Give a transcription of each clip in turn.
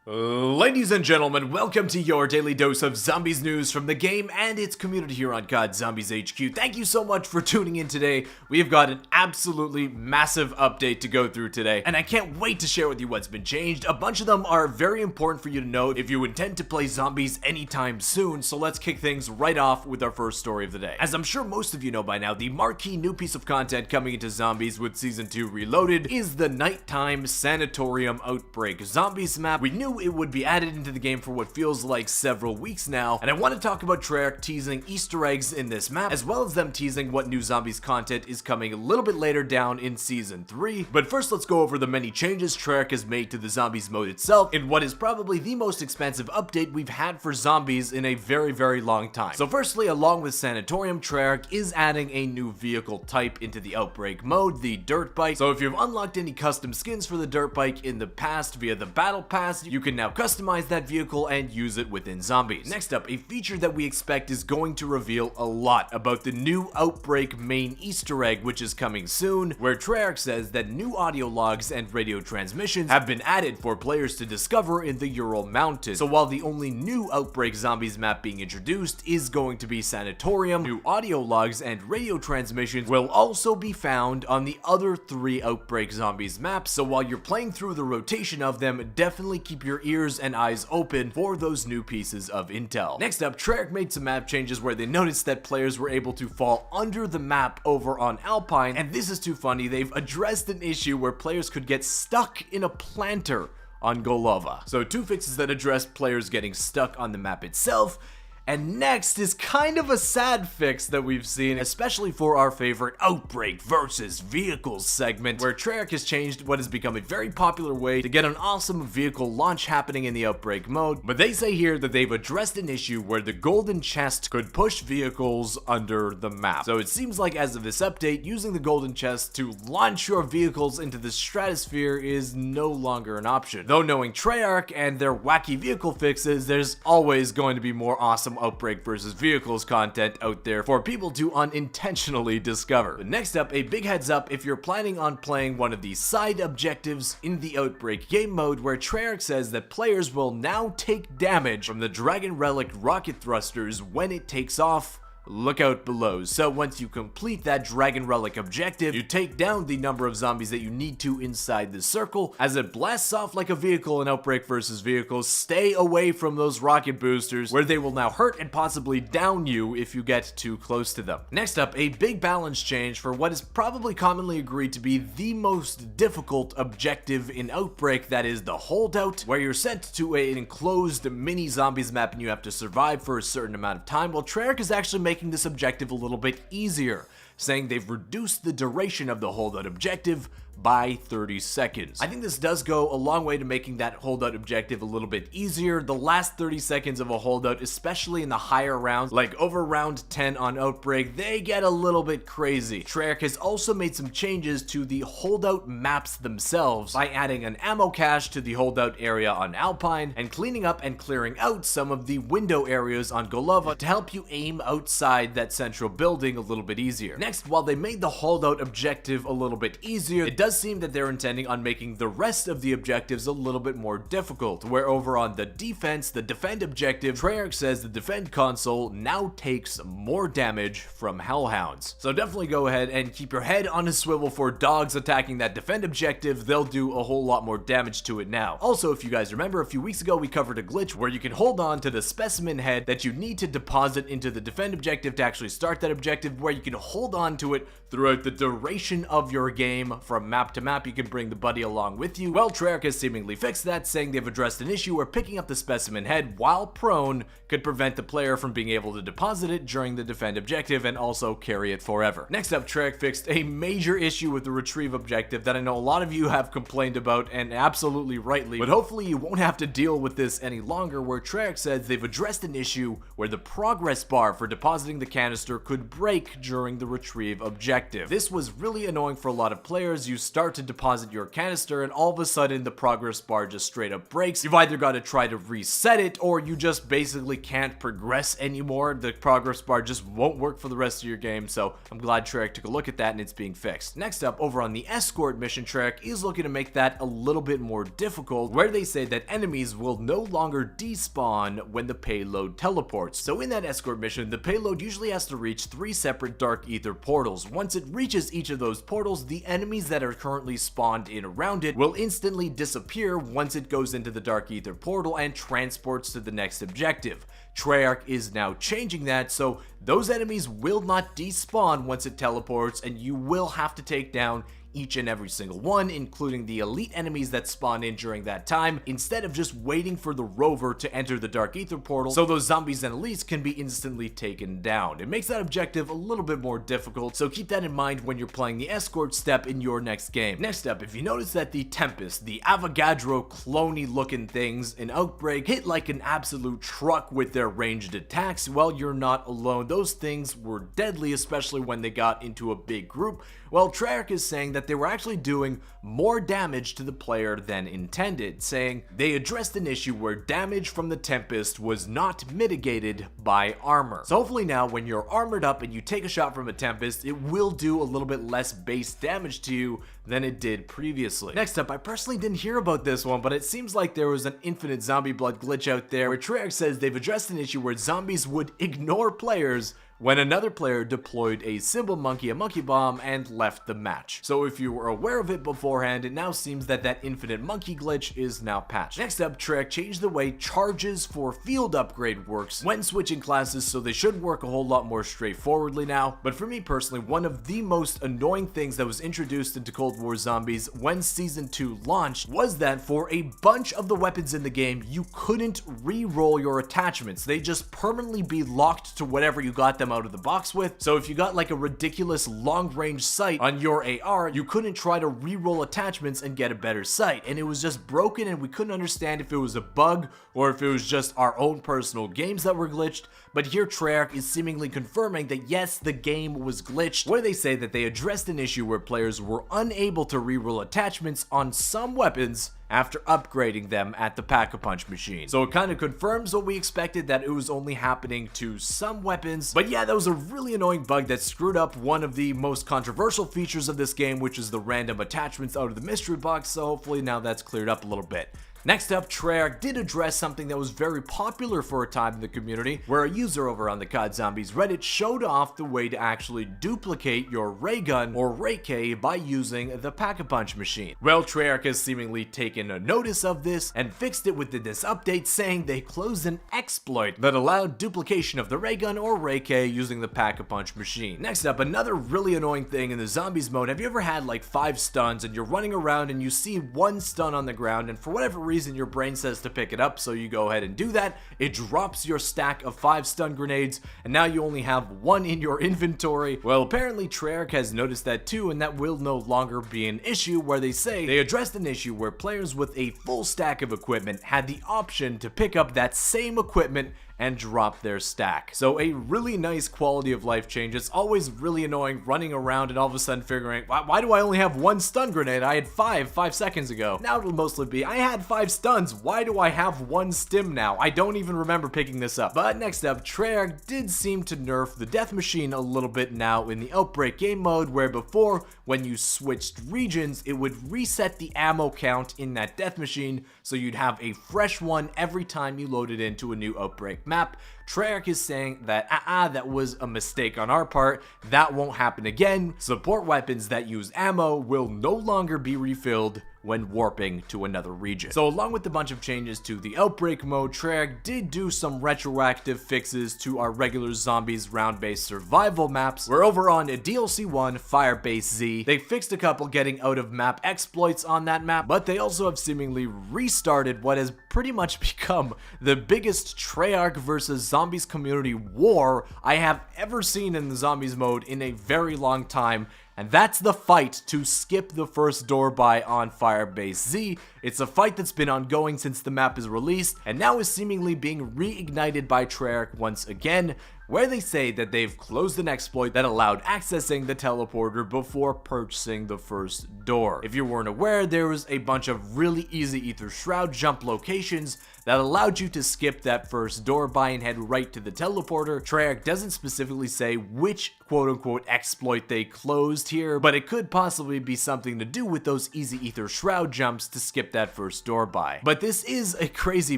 Ladies and gentlemen, welcome to your daily dose of zombies news from the game and its community here on COD Zombies HQ. Thank you so much for tuning in today. We have got an absolutely massive update to go through today, and I can't wait to share with you what's been changed. A bunch of them are very important for you to know if you intend to play zombies anytime soon, so let's kick things right off with our first story of the day. As I'm sure most of you know by now, the marquee new piece of content coming into Zombies with Season 2 Reloaded is the Nighttime Sanatorium Outbreak Zombies map. We knew it would be added into the game for what feels like several weeks now, and I want to talk about Treyarch teasing Easter eggs in this map, as well as them teasing what new Zombies content is coming a little bit later down in Season 3. But first, let's go over the many changes Treyarch has made to the Zombies mode itself in what is probably the most expensive update we've had for Zombies in a very long time. So firstly, along with Sanatorium, Treyarch is adding a new vehicle type into the Outbreak mode, the Dirt Bike. So if you've unlocked any custom skins for the Dirt Bike in the past via the Battle Pass, you can now customize that vehicle and use it within Zombies. Next up, a feature that we expect is going to reveal a lot about the new Outbreak main Easter egg, which is coming soon, where Treyarch says that new audio logs and radio transmissions have been added for players to discover in the Ural Mountains. So while the only new Outbreak Zombies map being introduced is going to be Sanatorium, new audio logs and radio transmissions will also be found on the other 3 Outbreak Zombies maps. So while you're playing through the rotation of them, definitely keep your ears and eyes open for those new pieces of intel. Next up, Treyarch made some map changes where they noticed that players were able to fall under the map over on Alpine, and this is too funny. They've addressed an issue where players could get stuck in a planter on Golova. So 2 fixes that address players getting stuck on the map itself. And next is kind of a sad fix that we've seen, especially for our favorite Outbreak versus Vehicles segment, where Treyarch has changed what has become a very popular way to get an awesome vehicle launch happening in the Outbreak mode. But they say here that they've addressed an issue where the golden chest could push vehicles under the map. So it seems like as of this update, using the golden chest to launch your vehicles into the stratosphere is no longer an option. Though knowing Treyarch and their wacky vehicle fixes, there's always going to be more awesome Outbreak versus Vehicles content out there for people to unintentionally discover. But next up, a big heads up if you're planning on playing one of these side objectives in the Outbreak game mode, where Treyarch says that players will now take damage from the Dragon Relic rocket thrusters when it takes off. Look out below. So once you complete that Dragon Relic objective, you take down the number of zombies that you need to inside the circle. As it blasts off like a vehicle in Outbreak versus Vehicles, stay away from those rocket boosters where they will now hurt and possibly down you if you get too close to them. Next up, a big balance change for what is probably commonly agreed to be the most difficult objective in Outbreak, that is the Holdout, where you're sent to an enclosed mini zombies map and you have to survive for a certain amount of time. Well, Treyarch is actually making this objective a little bit easier, saying they've reduced the duration of the holdout objective by 30 seconds. I think this does go a long way to making that holdout objective a little bit easier. The last 30 seconds of a holdout, especially in the higher rounds, like over round 10 on Outbreak, they get a little bit crazy. Treyarch has also made some changes to the holdout maps themselves by adding an ammo cache to the holdout area on Alpine and cleaning up and clearing out some of the window areas on Golova to help you aim outside that central building a little bit easier. Next, while they made the holdout objective a little bit easier, it does seem that they're intending on making the rest of the objectives a little bit more difficult, where over on the defense, the defend objective, Treyarch says the defend console now takes more damage from hellhounds. So definitely go ahead and keep your head on a swivel for dogs attacking that defend objective. They'll do a whole lot more damage to it now. Also, if you guys remember, a few weeks ago we covered a glitch where you can hold on to the specimen head that you need to deposit into the defend objective to actually start that objective, where you can hold on to it throughout the duration of your game from map to map. You can bring the buddy along with you. Well, Treyarch has seemingly fixed that, saying they've addressed an issue where picking up the specimen head while prone could prevent the player from being able to deposit it during the defend objective and also carry it forever. Next up, Treyarch fixed a major issue with the retrieve objective that I know a lot of you have complained about, and absolutely rightly, but hopefully you won't have to deal with this any longer, where Treyarch says they've addressed an issue where the progress bar for depositing the canister could break during the retrieve retrieve objective. This was really annoying for a lot of players. You start to deposit your canister and all of a sudden the progress bar just straight up breaks. You've either got to try to reset it or you just basically can't progress anymore. The progress bar just won't work for the rest of your game, so I'm glad Treyarch took a look at that and it's being fixed. Next up, over on the escort mission, Treyarch is looking to make that a little bit more difficult, where they say that enemies will no longer despawn when the payload teleports. So in that escort mission, the payload usually has to reach 3 separate dark ether portals. Once it reaches each of those portals, the enemies that are currently spawned in around it will instantly disappear once it goes into the dark ether portal and transports to the next objective. Treyarch is now changing that, so those enemies will not despawn once it teleports, and you will have to take down each and every single one, including the elite enemies that spawn in during that time, instead of just waiting for the rover to enter the dark ether portal so those zombies and elites can be instantly taken down. It makes that objective a little bit more difficult, so keep that in mind when you're playing the escort step in your next game. Next up, if you notice that the Tempest, the Avogadro cloney looking things in Oubreak, hit like an absolute truck with their ranged attacks, well, you're not alone. Those things were deadly, especially when they got into a big group. Well, Treyarch is saying that they were actually doing more damage to the player than intended, saying they addressed an issue where damage from the Tempest was not mitigated by armor. So hopefully now when you're armored up and you take a shot from a Tempest, it will do a little bit less base damage to you than it did previously. Next up, I personally didn't hear about this one, but it seems like there was an infinite zombie blood glitch out there where Treyarch says they've addressed an issue where zombies would ignore players when another player deployed a symbol monkey, a monkey bomb, and left the match. So if you were aware of it beforehand, it now seems that that infinite monkey glitch is now patched. Next up, Treyarch changed the way charges for field upgrade works when switching classes, so they should work a whole lot more straightforwardly now. But for me personally, one of the most annoying things that was introduced into Cold War Zombies when Season 2 launched was that for a bunch of the weapons in the game, you couldn't re-roll your attachments. They just permanently be locked to whatever you got them out of the box with. So if you got like a ridiculous long-range sight on your AR, you couldn't try to re-roll attachments and get a better sight, and it was just broken, and we couldn't understand if it was a bug or if it was just our own personal games that were glitched. But here Treyarch is seemingly confirming that yes, the game was glitched, where they say that they addressed an issue where players were unable to re-roll attachments on some weapons after upgrading them at the Pack-a-Punch machine. So it kind of confirms what we expected, that it was only happening to some weapons. But yeah, that was a really annoying bug that screwed up one of the most controversial features of this game, which is the random attachments out of the mystery box, so hopefully now that's cleared up a little bit. Next up, Treyarch did address something that was very popular for a time in the community, where a user over on the COD Zombies Reddit showed off the way to actually duplicate your ray gun or ray K by using the Pack-a-Punch machine. Well, Treyarch has seemingly taken a notice of this and fixed it with this update, saying they closed an exploit that allowed duplication of the ray gun or ray K using the Pack-a-Punch machine. Next up, another really annoying thing in the Zombies mode. Have you ever had like 5 stuns and you're running around and you see 1 stun on the ground, and for whatever reason your brain says to pick it up, so you go ahead and do that. It drops your stack of 5 stun grenades, and now you only have 1 in your inventory. Well, apparently Treyarch has noticed that too, and that will no longer be an issue, where they say they addressed an issue where players with a full stack of equipment had the option to pick up that same equipment and drop their stack. So a really nice quality of life change. It's always really annoying running around and all of a sudden figuring, why do I only have 1 stun grenade? I had 5 seconds ago. Now it'll mostly be, I had 5 stuns. Why do I have 1 stim now? I don't even remember picking this up. But next up, Treyarch did seem to nerf the death machine a little bit now in the Oubreak game mode, where before, when you switched regions, it would reset the ammo count in that death machine, so you'd have a fresh one every time you loaded into a new Oubreak map. Treyarch is saying that that was a mistake on our part. That won't happen again. Support weapons that use ammo will no longer be refilled when warping to another region. So along with a bunch of changes to the Oubreak mode, Treyarch did do some retroactive fixes to our regular zombies round-based survival maps, where over on DLC 1, Firebase Z, they fixed a couple getting out of map exploits on that map, but they also have seemingly restarted what has pretty much become the biggest Treyarch versus zombies community war I have ever seen in the zombies mode in a very long time. And that's the fight to skip the first door by on Firebase Z. It's a fight that's been ongoing since the map is released, and now is seemingly being reignited by Treyarch once again. where they say that they've closed an exploit that allowed accessing the teleporter before purchasing the first door. If you weren't aware, there was a bunch of really easy Ether Shroud jump locations that allowed you to skip that first door by and head right to the teleporter. Treyarch doesn't specifically say which quote-unquote exploit they closed here, but it could possibly be something to do with those easy Ether Shroud jumps to skip that first door by. But this is a crazy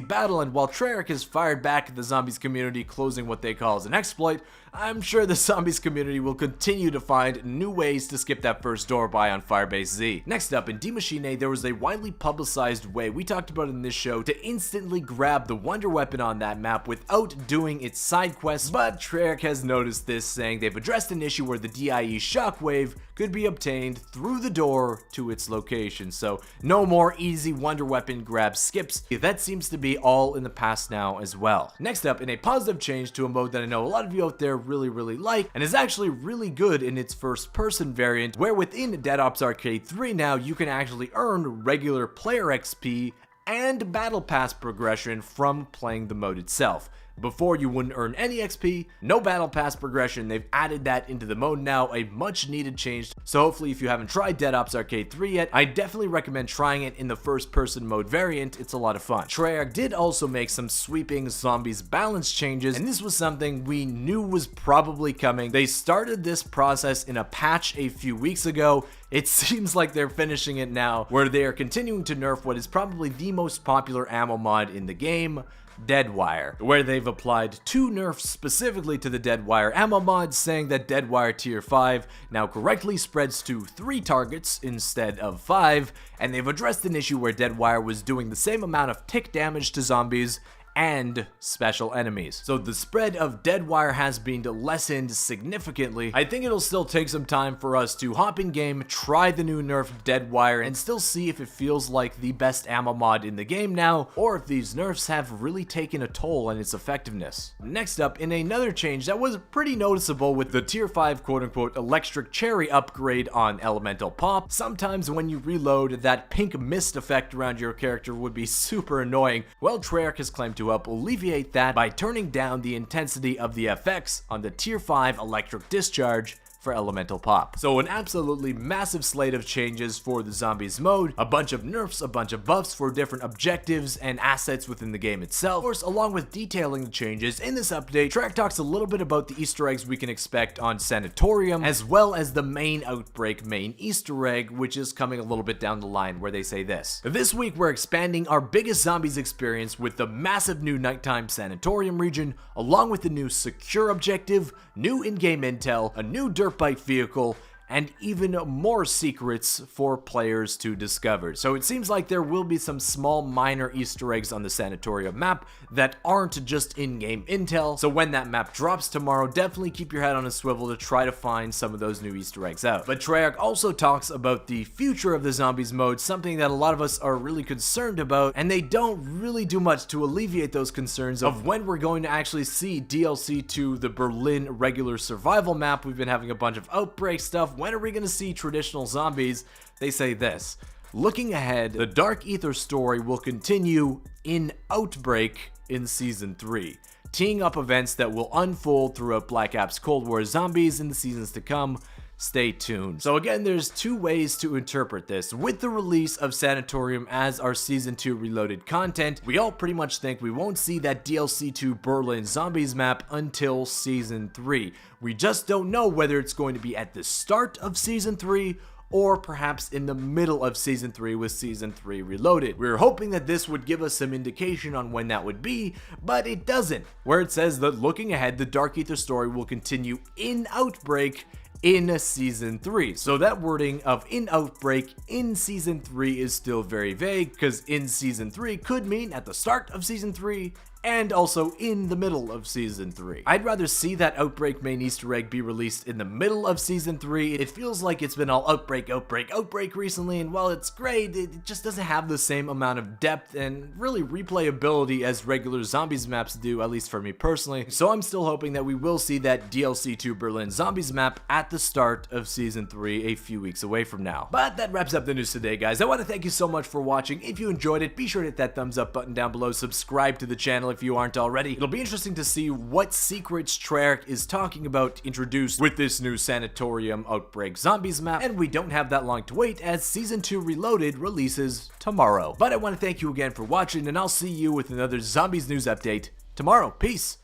battle, and while Treyarch has fired back at the zombies community closing what they call as an exploit, I'm sure the zombies community will continue to find new ways to skip that first door by on Firebase Z. Next up, in D Machine, there was a widely publicized way, we talked about it in this show, to instantly grab the Wonder Weapon on that map without doing its side quests, but Treyarch has noticed this, saying they've addressed an issue where the DIE Shockwave could be obtained through the door to its location, so no more easy Wonder Weapon grab skips. That seems to be all in the past now as well. Next up, in a positive change to a mode that I know a lot of you out there really like, and is actually really good in its first person variant, where within Dead Ops Arcade 3 now you can actually earn regular player XP and battle pass progression from playing the mode itself. Before, you wouldn't earn any XP, no battle pass progression. They've added that into the mode now, a much needed change. So hopefully if you haven't tried Dead Ops Arcade 3 yet, I definitely recommend trying it in the first person mode variant. It's a lot of fun. Treyarch did also make some sweeping zombies balance changes, and this was something we knew was probably coming. They started this process in a patch a few weeks ago. It seems like they're finishing it now, where they are continuing to nerf what is probably the most popular ammo mod in the game, Deadwire, where they've applied 2 nerfs specifically to the Deadwire ammo mod, saying that Deadwire tier 5 now correctly spreads to 3 targets instead of 5, and they've addressed an issue where Deadwire was doing the same amount of tick damage to zombies and special enemies. So the spread of Deadwire has been lessened significantly. I think it'll still take some time for us to hop in game, try the new nerfed Deadwire, and still see if it feels like the best ammo mod in the game now, or if these nerfs have really taken a toll on its effectiveness. Next up, in another change that was pretty noticeable with the tier 5 quote-unquote electric cherry upgrade on Elemental Pop, sometimes when you reload, that pink mist effect around your character would be super annoying. Well, Treyarch has claimed to help alleviate that by turning down the intensity of the FX on the tier 5 electric discharge for Elemental Pop. So an absolutely massive slate of changes for the zombies mode, a bunch of nerfs, a bunch of buffs for different objectives and assets within the game itself. Of course, along with detailing the changes, in this update, Treyarch talks a little bit about the Easter eggs we can expect on Sanatorium, as well as the main Outbreak main Easter egg, which is coming a little bit down the line, where they say this. This week, we're expanding our biggest zombies experience with the massive new nighttime Sanatorium region, along with the new secure objective, new in-game intel, a new dirt bike vehicle, and even more secrets for players to discover. So it seems like there will be some small minor Easter eggs on the Sanatorium map that aren't just in-game intel. So when that map drops tomorrow, definitely keep your head on a swivel to try to find some of those new Easter eggs out. But Treyarch also talks about the future of the zombies mode, something that a lot of us are really concerned about, and they don't really do much to alleviate those concerns of when we're going to actually see DLC to the Berlin regular survival map. We've been having a bunch of Outbreak stuff. When are we going to see traditional zombies? They say this. Looking ahead, the Dark Ether story will continue in Outbreak in Season 3, teeing up events that will unfold throughout Black Ops Cold War Zombies in the seasons to come. Stay tuned. So again, there's 2 ways to interpret this. With the release of Sanatorium as our Season 2 reloaded content, we all pretty much think we won't see that DLC to Berlin Zombies map until Season 3. We just don't know whether it's going to be at the start of Season 3 or perhaps in the middle of Season 3 with Season 3 Reloaded. We were hoping that this would give us some indication on when that would be, but it doesn't, where it says that looking ahead, the Dark Ether story will continue in Outbreak in Season 3. So that wording of in Outbreak in Season 3 is still very vague, because in Season 3 could mean at the start of Season 3 and also in the middle of Season 3. I'd rather see that Outbreak main Easter egg be released in the middle of Season 3. It feels like it's been all Outbreak recently, and while it's great, it just doesn't have the same amount of depth and really replayability as regular zombies maps do, at least for me personally. So I'm still hoping that we will see that DLC to Berlin Zombies map at the start of Season 3 a few weeks away from now. But that wraps up the news today, guys. I want to thank you so much for watching. If you enjoyed it, be sure to hit that thumbs up button down below, subscribe to the channel channel if you aren't already. It'll be interesting to see what secrets Treyarch is talking about introduced with this new Sanatorium Outbreak Zombies map, and we don't have that long to wait as Season 2 Reloaded releases tomorrow. But I want to thank you again for watching, and I'll see you with another Zombies news update tomorrow. Peace!